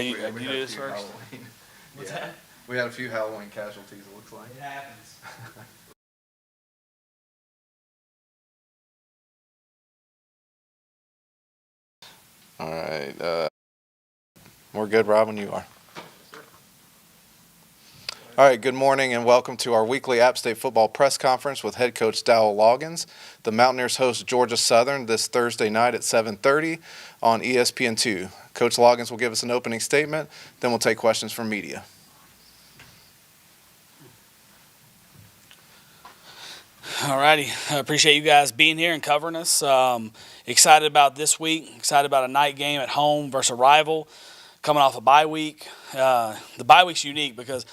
You do this first? What's that? We had a few Halloween casualties, it looks like. It happens. All right. We're good, Rob, when you are. All right, good morning and welcome to our weekly App State football press conference with head coach Dowell Loggains. The Mountaineers host Georgia Southern this Thursday night at 7:30 on ESPN2. Coach Loggains will give us an opening statement, then we'll take questions from media. All righty. I appreciate you guys being here and covering us. Excited about this week. Excited about a night game at home versus a rival coming off a bye week. The bye week's unique because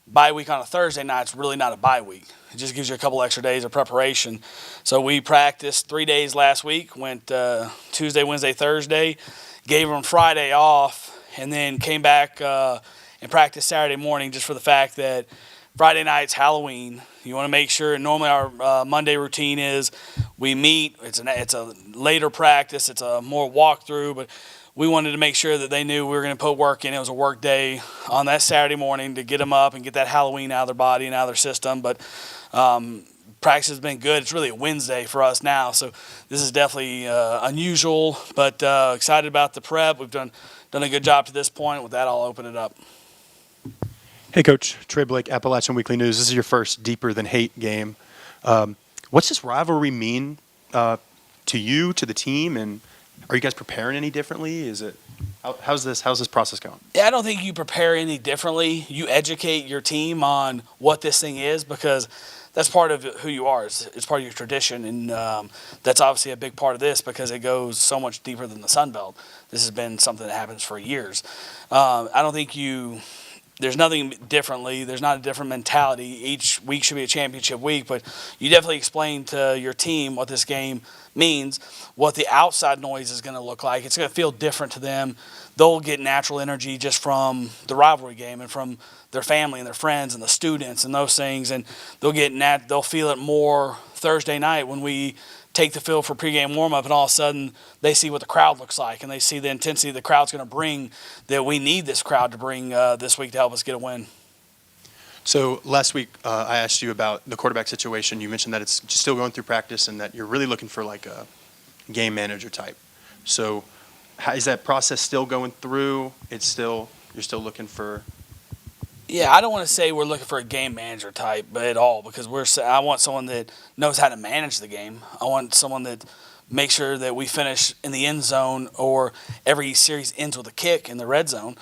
bye week on a Thursday night is really not a bye week. It just gives you a couple extra days of preparation. So we practiced 3 days last week, went Tuesday, Wednesday, Thursday, gave them Friday off, and then came back and practiced Saturday morning just for the fact that Friday night's Halloween. You want to make sure. Normally our Monday routine is we meet. It's a later practice. It's a more walkthrough, but we wanted to make sure that they knew we were going to put work in. It was a work day on that Saturday morning to get them up and get that Halloween out of their body and out of their system. But practice has been good. It's really a Wednesday for us now, so this is definitely unusual, but excited about the prep. We've done a good job to this point. With that, I'll open it up. Hey, Coach. Trey Blake, Appalachian Weekly News. This is your first Deeper Than Hate game. What's this rivalry mean to you, to the team, and are you guys preparing any differently? Is it how's this process going? Yeah, I don't think you prepare any differently. You educate your team on what this thing is because that's part of who you are. It's part of your tradition, and that's obviously a big part of this because it goes so much deeper than the Sun Belt. This has been something that happens for years. I don't think there's nothing differently. There's not a different mentality. Each week should be a championship week, but you definitely explain to your team what this game means, what the outside noise is going to look like. It's going to feel different to them. They'll get natural energy just from the rivalry game and from their family and their friends and the students and those things, and they'll feel it more Thursday night when we take the field for pregame warm-up, and all of a sudden they see what the crowd looks like, and they see the intensity the crowd's going to bring that we need this crowd to bring this week to help us get a win. So last week I asked you about the quarterback situation. You mentioned that it's still going through practice and that you're really looking for like a game manager type. So is that process still going through? You're still looking for? Yeah, I don't want to say we're looking for a game manager type, but at all, because I want someone that knows how to manage the game. I want someone that makes sure that we finish in the end zone or every series ends with a kick in the red zone.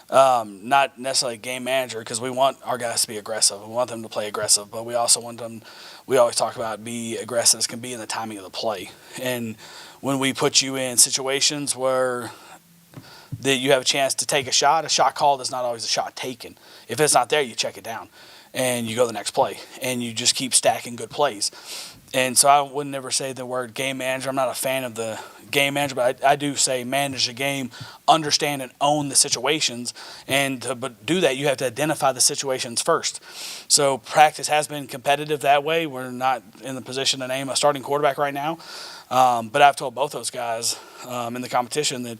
Not necessarily a game manager because we want our guys to be aggressive. We want them to play aggressive, but we also want them, we always talk about be aggressive as can be in the timing of the play. And when we put you in situations where that you have a chance to take a shot called is not always a shot taken. If it's not there, you check it down and you go the next play and you just keep stacking good plays. And so I would never say the word game manager. I'm not a fan of the game manager, but I do say manage the game, understand and own the situations. But do that, you have to identify the situations first. So practice has been competitive that way. We're not in the position to name a starting quarterback right now. But I've told both those guys in the competition that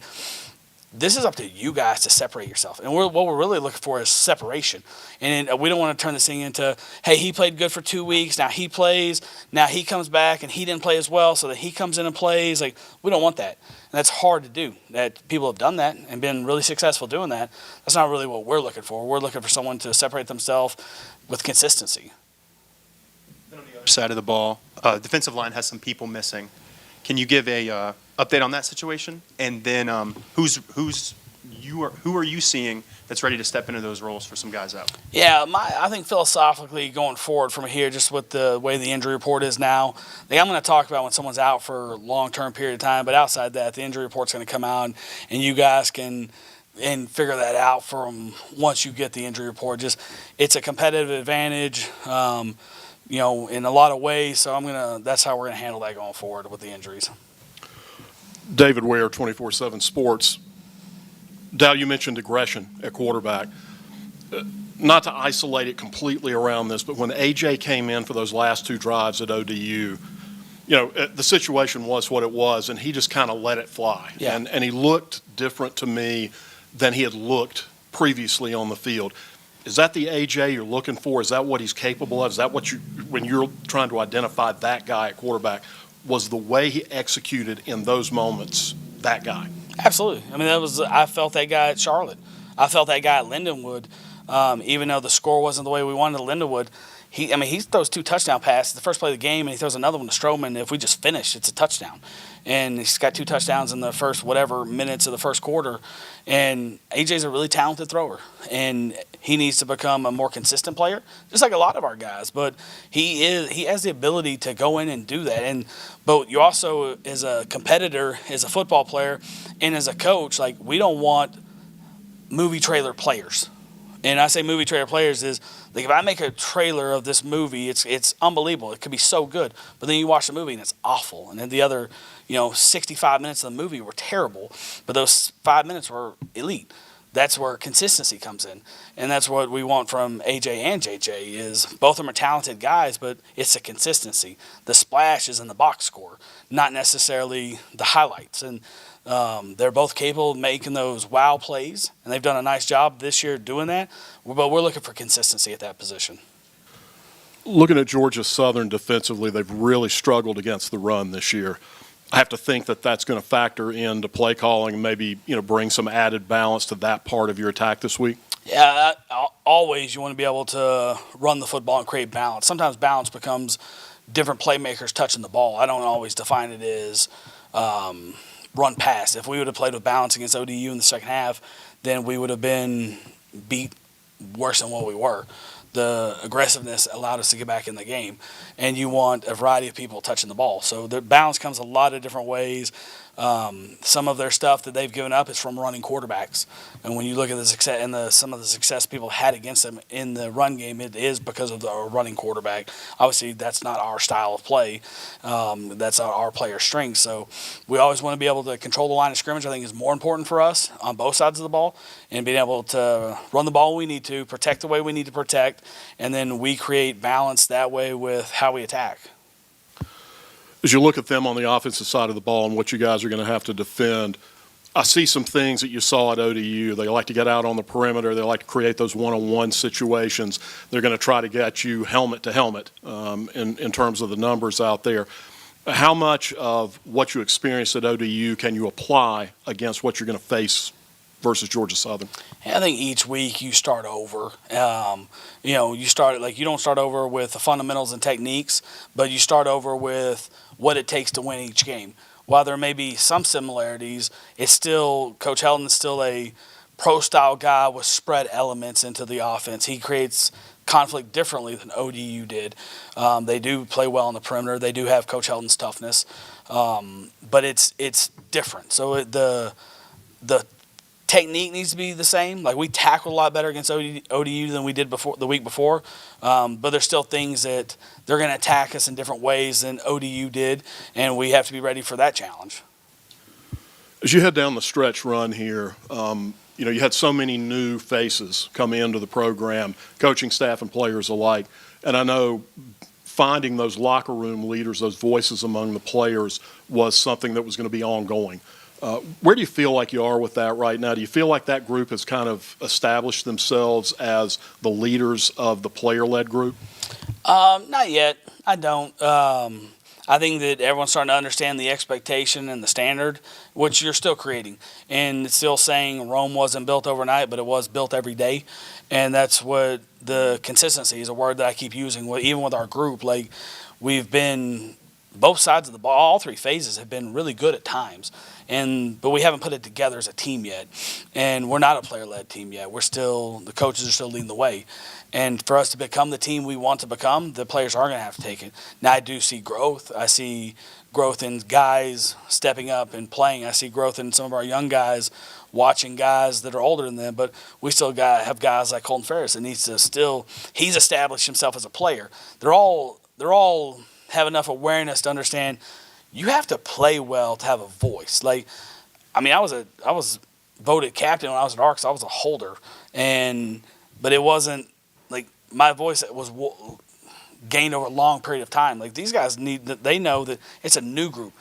this is up to you guys to separate yourself. And what we're really looking for is separation. And we don't want to turn this thing into, hey, he played good for 2 weeks, now he plays, now he comes back and he didn't play as well, so that he comes in and plays. Like, we don't want that. And that's hard to do. That people have done that and been really successful doing that. That's not really what we're looking for. We're looking for someone to separate themselves with consistency. Then on the other side of the ball, defensive line has some people missing. Can you give a update on that situation? And then who are you seeing that's ready to step into those roles for some guys out? Yeah, I think philosophically going forward from here, just with the way the injury report is now, I'm going to talk about when someone's out for a long-term period of time, but outside that, the injury report's going to come out, and you guys can figure that out from once you get the injury report. Just it's a competitive advantage. In a lot of ways, so that's how we're gonna handle that going forward with the injuries. David Ware, 24/7 Sports. Dow, you mentioned aggression at quarterback. Not to isolate it completely around this, but when AJ came in for those last 2 drives at ODU, the situation was what it was, and he just kind of let it fly. Yeah. And he looked different to me than he had looked previously on the field. Is that the AJ you're looking for? Is that what he's capable of? Is that what when you're trying to identify that guy at quarterback, was the way he executed in those moments that guy? Absolutely. I mean, I felt that guy at Charlotte. I felt that guy at Lindenwood. Even though the score wasn't the way we wanted at Lindenwood, he throws 2 touchdown passes the first play of the game, and he throws another one to Stroman. If we just finish, it's a touchdown. And he's got 2 touchdowns in the first whatever minutes of the first quarter. And AJ's a really talented thrower, and he needs to become a more consistent player, just like a lot of our guys. But he has the ability to go in and do that. But you also, as a competitor, as a football player, and as a coach, like, we don't want movie trailer players. And I say movie trailer players is, like, if I make a trailer of this movie, it's unbelievable. It could be so good. But then you watch the movie and it's awful. And then the other, 65 minutes of the movie were terrible. But those 5 minutes were elite. That's where consistency comes in. And that's what we want from AJ and JJ is both of them are talented guys, but it's the consistency. The splash is in the box score, not necessarily the highlights. And they're both capable of making those wow plays, and they've done a nice job this year doing that. But we're looking for consistency at that position. Looking at Georgia Southern defensively, they've really struggled against the run this year. I have to think that that's going to factor into play calling and maybe bring some added balance to that part of your attack this week. Yeah, always you want to be able to run the football and create balance. Sometimes balance becomes different playmakers touching the ball. I don't always define it as run pass. If we would have played with balance against ODU in the second half, then we would have been beat worse than what we were. The aggressiveness allowed us to get back in the game, and you want a variety of people touching the ball. So the balance comes a lot of different ways. Some of their stuff that they've given up is from running quarterbacks, and when you look at the success and some of the success people had against them in the run game, it is because of the running quarterback. Obviously, that's not our style of play. That's our player strength. So we always want to be able to control the line of scrimmage. I think is more important for us on both sides of the ball, and being able to run the ball when we need to, protect the way we need to protect, and then we create balance that way with how we attack. As you look at them on the offensive side of the ball and what you guys are going to have to defend, I see some things that you saw at ODU. They like to get out on the perimeter. They like to create those one-on-one situations. They're going to try to get you helmet to helmet in terms of the numbers out there. How much of what you experienced at ODU can you apply against what you're going to face versus Georgia Southern? I think each week you start over. You don't start over with the fundamentals and techniques, but you start over with what it takes to win each game. While there may be some similarities, it's still Coach Helton is still a pro-style guy with spread elements into the offense. He creates conflict differently than ODU did. They do play well on the perimeter. They do have Coach Helton's toughness, but it's different. So the technique needs to be the same. Like, we tackled a lot better against ODU than we did the week before, but there's still things that they're going to attack us in different ways than ODU did, and we have to be ready for that challenge. As you head down the stretch run here, you had so many new faces come into the program, coaching staff and players alike, and I know finding those locker room leaders, those voices among the players, was something that was going to be ongoing. Where do you feel like you are with that right now? Do you feel like that group has kind of established themselves as the leaders of the player-led group? Not yet. I don't. I think that everyone's starting to understand the expectation and the standard, which you're still creating. And it's still saying Rome wasn't built overnight, but it was built every day. And that's what the consistency is a word that I keep using, even with our group. Like, we've been both sides of the ball, all 3 phases have been really good at times. But we haven't put it together as a team yet. And we're not a player-led team yet. The coaches are still leading the way. And for us to become the team we want to become, the players are going to have to take it. Now, I do see growth. I see growth in guys stepping up and playing. I see growth in some of our young guys watching guys that are older than them. But we still have guys like Colton Ferris that he's established himself as a player. They're all have enough awareness to understand you have to play well to have a voice. Like, I mean, I was voted captain when I was at Arkansas. I was a holder, but it wasn't like my voice was gained over a long period of time. Like, these guys they know that it's a new group.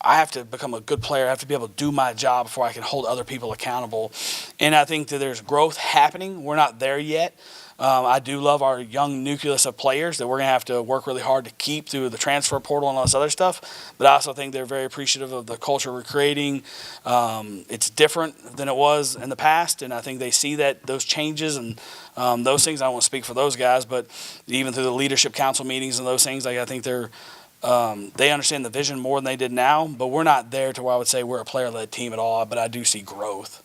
I have to become a good player. I have to be able to do my job before I can hold other people accountable. And I think that there's growth happening. We're not there yet. I do love our young nucleus of players that we're going to have to work really hard to keep through the transfer portal and all this other stuff. But I also think they're very appreciative of the culture we're creating. It's different than it was in the past, and I think they see that those changes and those things. I don't want to speak for those guys, but even through the leadership council meetings and those things, like I think they understand the vision more than they did now. But we're not there to where I would say we're a player-led team at all. But I do see growth.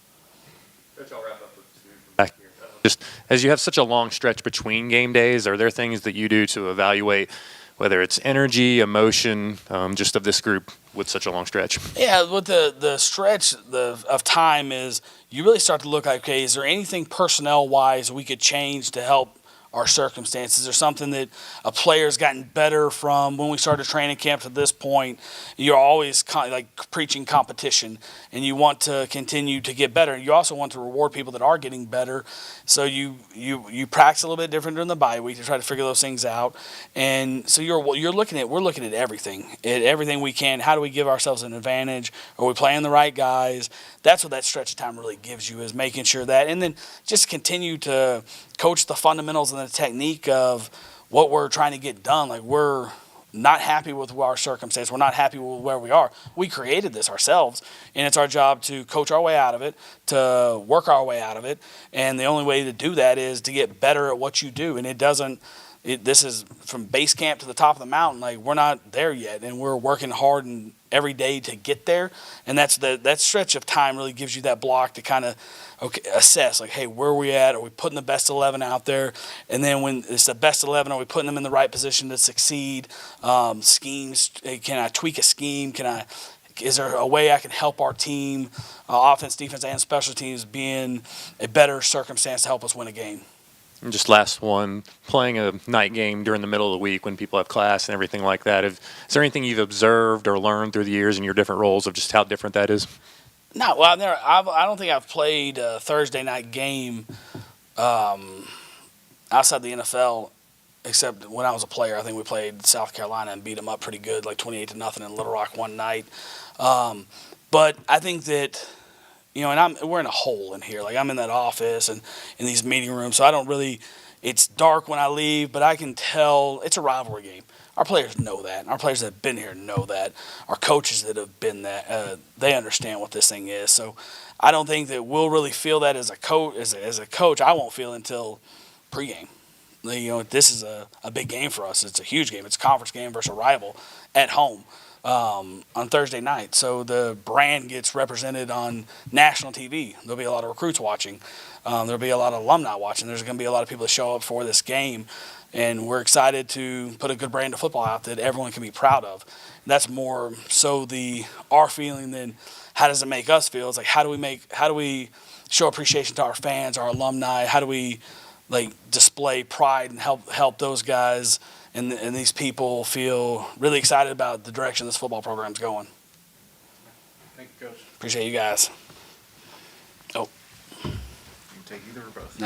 Coach, I'll wrap up with two from back here. Just as you have such a long stretch between game days, are there things that you do to evaluate whether it's energy, emotion, just of this group with such a long stretch? Yeah, with the stretch of time is you really start to look like, okay, is there anything personnel-wise we could change to help our circumstances, or something that a player's gotten better from when we started training camp to this point? You're always preaching competition, and you want to continue to get better. You also want to reward people that are getting better, so you practice a little bit different during the bye week to try to figure those things out. And so we're looking at everything we can. How do we give ourselves an advantage? Are we playing the right guys? That's what that stretch of time really gives you, is making sure that, and then just continue to coach the fundamentals and the technique of what we're trying to get done. Like, we're not happy with our circumstance. We're not happy with where we are. We created this ourselves, and it's our job to coach our way out of it, to work our way out of it. And the only way to do that is to get better at what you do. And this is from base camp to the top of the mountain. Like, we're not there yet, and we're working hard and every day to get there. And that stretch of time really gives you that block to kind of assess, like, hey, where are we at? Are we putting the best 11 out there? And then when it's the best 11, are we putting them in the right position to succeed? Schemes, can I tweak a scheme? Is there a way I can help our team, offense, defense, and special teams, be in a better circumstance to help us win a game? And just last one, playing a night game during the middle of the week when people have class and everything like that. Is there anything you've observed or learned through the years in your different roles of just how different that is? No, well, I don't think I've played a Thursday night game outside the NFL, except when I was a player. I think we played South Carolina and beat them up pretty good, like 28-0 in Little Rock one night. But I think that, and we're in a hole in here. Like, I'm in that office and in these meeting rooms, so I don't really. It's dark when I leave, but I can tell it's a rivalry game. Our players know that. Our players that have been here know that. Our coaches that have been there, they understand what this thing is. So I don't think that we'll really feel that as a coach. As a coach, I won't feel until pregame. This is a big game for us. It's a huge game. It's a conference game versus a rival at home on Thursday night. So the brand gets represented on national TV. There'll be a lot of recruits watching. There'll be a lot of alumni watching. There's going to be a lot of people that show up for this game. And we're excited to put a good brand of football out that everyone can be proud of. And that's more so our feeling than how does it make us feel. It's like, how do we show appreciation to our fans, our alumni? How do we display pride and help those guys and these people feel really excited about the direction this football program's going? Thank you, Coach. Appreciate you guys. You can take either or both.